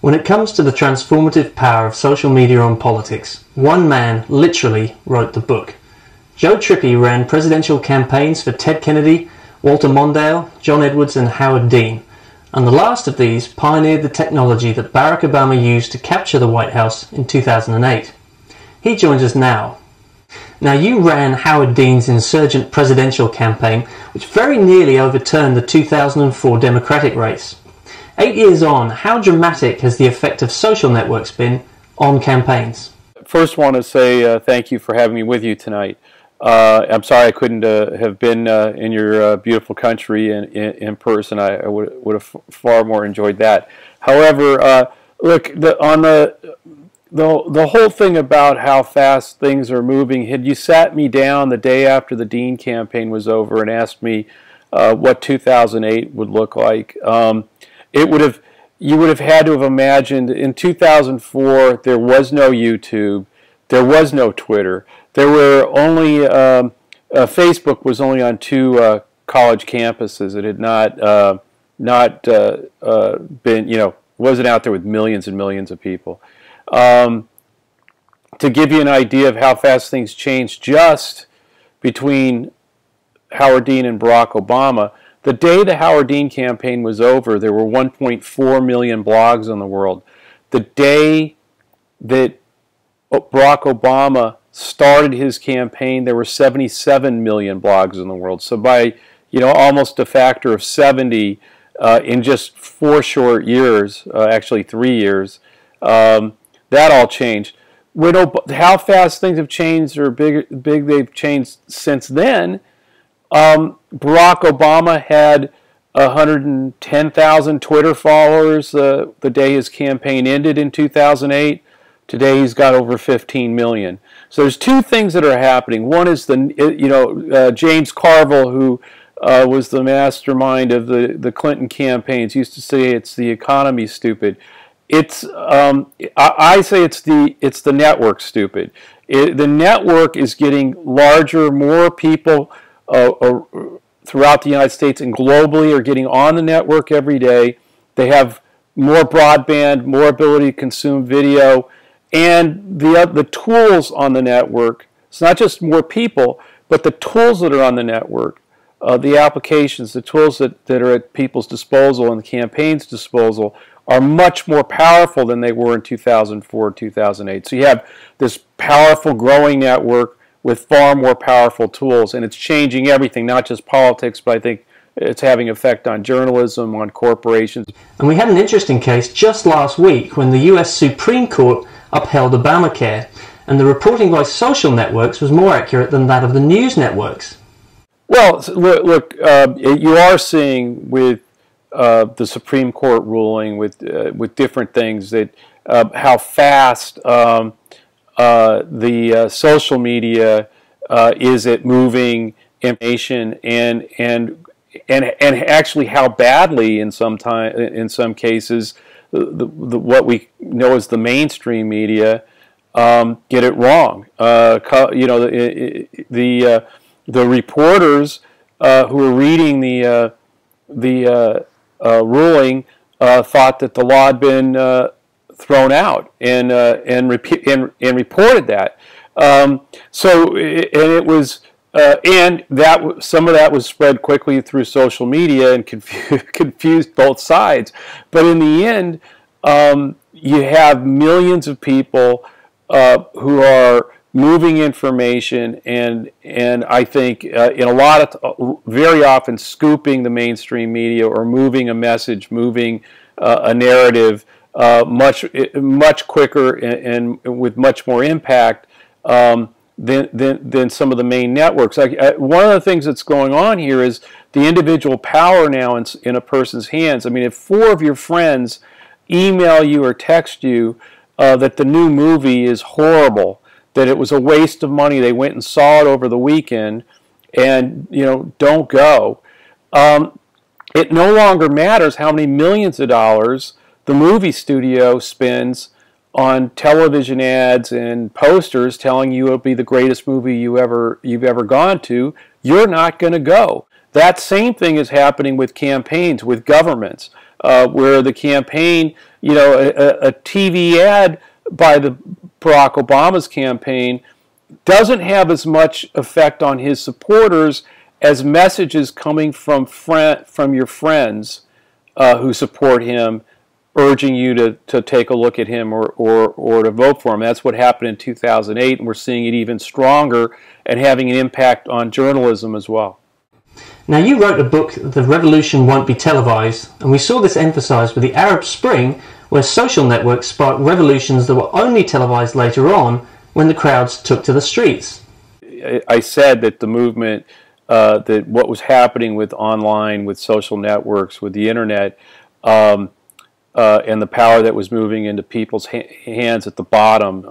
When it comes to the transformative power of social media on politics, one man literally wrote the book. Joe Trippi ran presidential campaigns for Ted Kennedy, Walter Mondale, John Edwards and Howard Dean, and the last of these pioneered the technology that Barack Obama used to capture the White House in 2008. He joins us now. Now, you ran Howard Dean's insurgent presidential campaign, which very nearly overturned the 2004 Democratic race. 8 years on, how dramatic has the effect of social networks been on campaigns? First, I want to say thank you for having me with you tonight. I'm sorry I couldn't have been in your beautiful country in person. I would have far more enjoyed that. However, look, on the whole thing about how fast things are moving, had you sat me down the day after the Dean campaign was over and asked me what 2008 would look like, you would have had to have imagined in 2004 there was no YouTube, there was no Twitter, there were only Facebook was only on 2 college campuses. It had not been, wasn't out there with millions and millions of people. To give you an idea of how fast things changed just between Howard Dean and Barack Obama, the day the Howard Dean campaign was over, there were 1.4 million blogs in the world. The day that Barack Obama started his campaign, there were 77 million blogs in the world. So by almost a factor of 70 in just 4 short years, actually 3 years, that all changed. How fast things have changed or big they've changed since then. Barack Obama had 110,000 Twitter followers the day his campaign ended in 2008. Today he's got over 15 million. So there's 2 things that are happening. One is James Carville, who was the mastermind of the Clinton campaigns, used to say it's the economy, stupid. It's I say it's the network, stupid. The network is getting larger. More people throughout the United States and globally are getting on the network every day. They have more broadband, more ability to consume video, and the tools on the network. It's not just more people, but the tools that are on the network, the applications, the tools that are at people's disposal and the campaign's disposal are much more powerful than they were in 2004, 2008. So you have this powerful growing network with far more powerful tools, and it's changing everything, not just politics, but I think it's having effect on journalism, on corporations. And we had an interesting case just last week when the US Supreme Court upheld Obamacare, and the reporting by social networks was more accurate than that of the news networks. Well, look, you are seeing with the Supreme Court ruling with different things that how fast the social media is at moving information and actually how badly in some cases what we know as the mainstream media get it wrong. The reporters who were reading the ruling thought that the law had been thrown out and reported that. Some of that was spread quickly through social media and confused both sides. But in the end, you have millions of people who are moving information and I think in a lot of very often scooping the mainstream media or moving a message, moving a narrative much quicker and with much more impact than some of the main networks. One of the things that's going on here is the individual power now in a person's hands. I mean, if 4 of your friends email you or text you that the new movie is horrible, that it was a waste of money, they went and saw it over the weekend, and don't go. It no longer matters how many millions of dollars the movie studio spends on television ads and posters telling you it'll be the greatest movie you've ever gone to. You're not going to go. That same thing is happening with campaigns, with governments. where the campaign, a TV ad by the Barack Obama's campaign doesn't have as much effect on his supporters as messages coming from your friends who support him, urging you to take a look at him or to vote for him. That's what happened in 2008, and we're seeing it even stronger and having an impact on journalism as well. Now, you wrote a book, The Revolution Won't Be Televised, and we saw this emphasized with the Arab Spring, where social networks sparked revolutions that were only televised later on when the crowds took to the streets. I said that the movement, that what was happening with online, with social networks, with the internet, and the power that was moving into people's hands at the bottom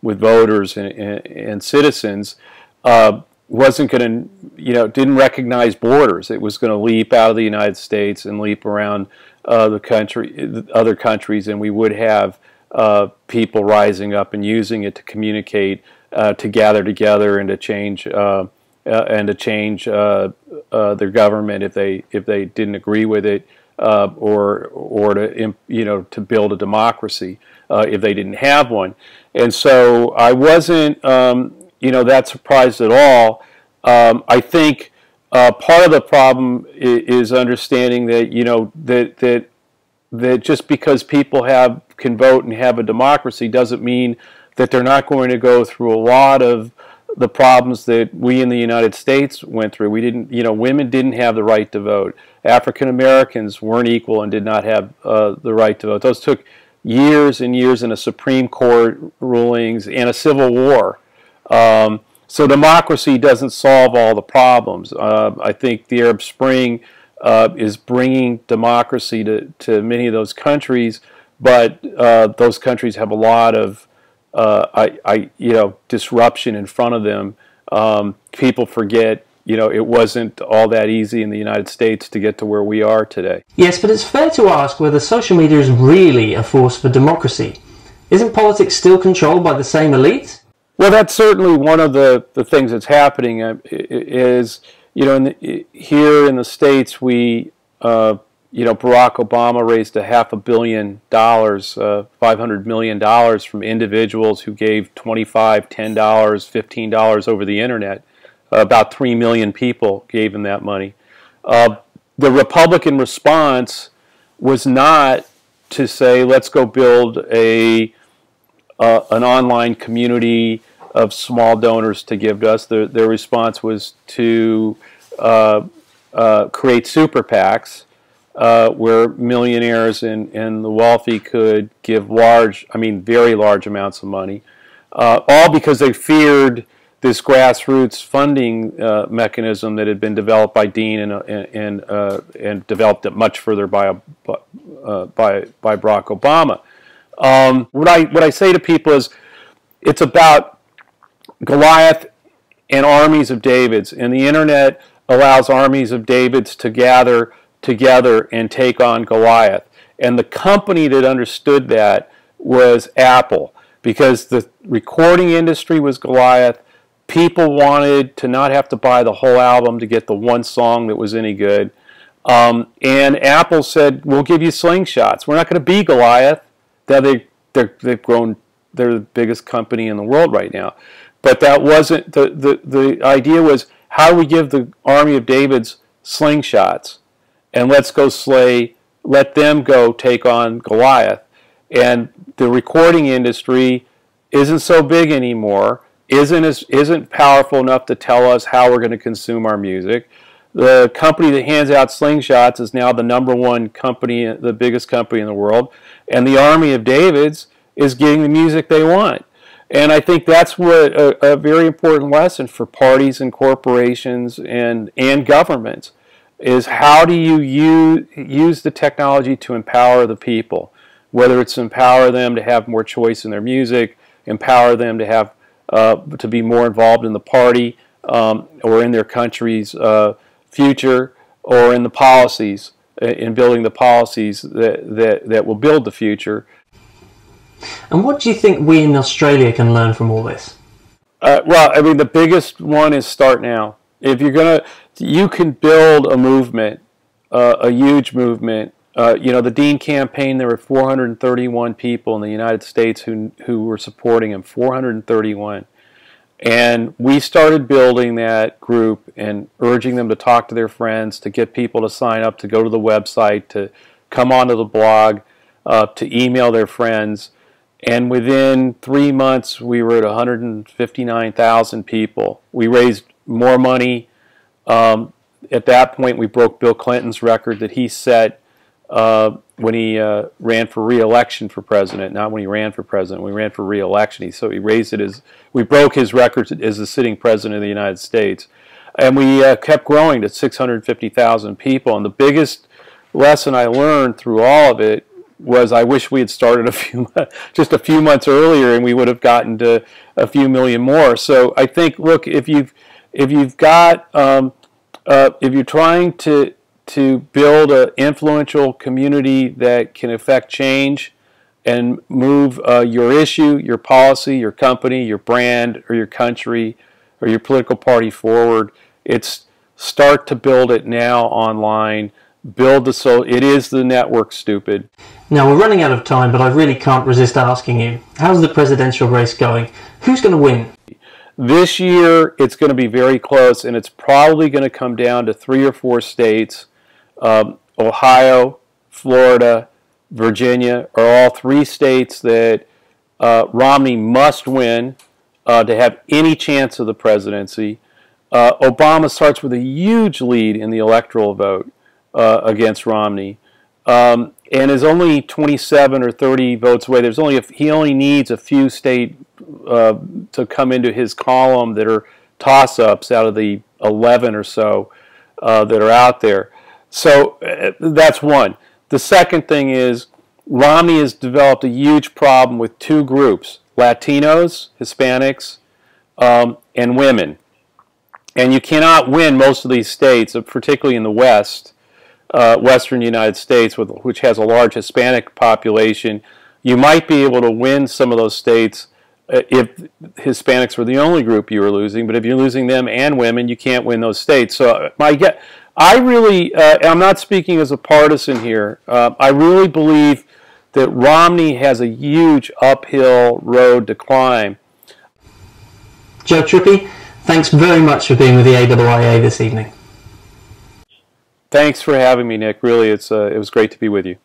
with voters and citizens, wasn't going to, didn't recognize borders. It was going to leap out of the United States and leap around other countries, and we would have people rising up and using it to communicate, to gather together, and to change their government if they didn't agree with it, or to build a democracy if they didn't have one. And so I wasn't that surprised at all. I think part of the problem is understanding that that just because people can vote and have a democracy doesn't mean that they're not going to go through a lot of the problems that we in the United States went through. We didn't, women didn't have the right to vote. African Americans weren't equal and did not have the right to vote. Those took years and years in a Supreme Court rulings and a civil war. So democracy doesn't solve all the problems. I think the Arab Spring is bringing democracy to many of those countries, but those countries have a lot of disruption in front of them. People forget, it wasn't all that easy in the United States to get to where we are today. Yes, but it's fair to ask whether social media is really a force for democracy. Isn't politics still controlled by the same elite? Well, that's certainly one of the things that's happening. Is here in the States, we Barack Obama raised $500 million, $500 million from individuals who gave $25, $10, $15 over the internet. About 3 million people gave him that money. The Republican response was not to say, let's go build an online community of small donors to give to us. Their response was to create super PACs, where millionaires and the wealthy could give very large amounts of money, all because they feared this grassroots funding mechanism that had been developed by Dean and developed it much further by Barack Obama. What I say to people is, it's about Goliath and armies of Davids, and the internet allows armies of Davids to gather together and take on Goliath. And the company that understood that was Apple, because the recording industry was Goliath. People wanted to not have to buy the whole album to get the one song that was any good. And Apple said, we'll give you slingshots. We're not going to be Goliath. They've grown, they're the biggest company in the world right now. But that wasn't, the idea was, how do we give the army of Davids slingshots? And let's go let them go take on Goliath. And the recording industry isn't so big anymore, isn't powerful enough to tell us how we're going to consume our music. The company that hands out slingshots is now the #1 company, the biggest company in the world, and the army of Davids is getting the music they want. And I think that's what a very important lesson for parties and corporations and governments is, how do you use the technology to empower the people, whether it's empower them to have more choice in their music, empower them to have to be more involved in the party or in their country's future, or in the policies, in building the policies that will build the future. And what do you think we in Australia can learn from all this? Well, I mean, the biggest one is start now. If you're you can build a movement, a huge movement You know, the Dean campaign, there were 431 people in the United States who were supporting him, 431. And we started building that group and urging them to talk to their friends, to get people to sign up, to go to the website, to come onto the blog, to email their friends. And within 3 months, we were at 159,000 people. We raised more money. At that point, we broke Bill Clinton's record that he set when he ran for re-election for president, not when he ran for president. When he ran for re-election, so he raised it as, we broke his record as the sitting president of the United States. And we kept growing to 650,000 people. And the biggest lesson I learned through all of it was I wish we had started just a few months earlier, and we would have gotten to a few million more. So I think, look, if you're trying to build an influential community that can affect change and move your issue, your policy, your company, your brand, or your country, or your political party forward, it's start to build it now online. Build it is the network, stupid. Now, we're running out of time, but I really can't resist asking you, how's the presidential race going? Who's going to win? This year, it's going to be very close, and it's probably going to come down to 3 or 4 states. Ohio, Florida, Virginia are all 3 states that Romney must win to have any chance of the presidency. Obama starts with a huge lead in the electoral vote against Romney, and is only 27 or 30 votes away. He only needs a few states to come into his column that are toss-ups out of the 11 or so that are out there. So that's one. The second thing is Romney has developed a huge problem with 2 groups, Latinos, Hispanics, and women. And you cannot win most of these states, particularly in the West, Western United States, which has a large Hispanic population. You might be able to win some of those states if Hispanics were the only group you were losing, but if you're losing them and women, you can't win those states. So I really, I'm not speaking as a partisan here, I really believe that Romney has a huge uphill road to climb. Joe Trippi, thanks very much for being with the AIIA this evening. Thanks for having me, Nick. Really, it was great to be with you.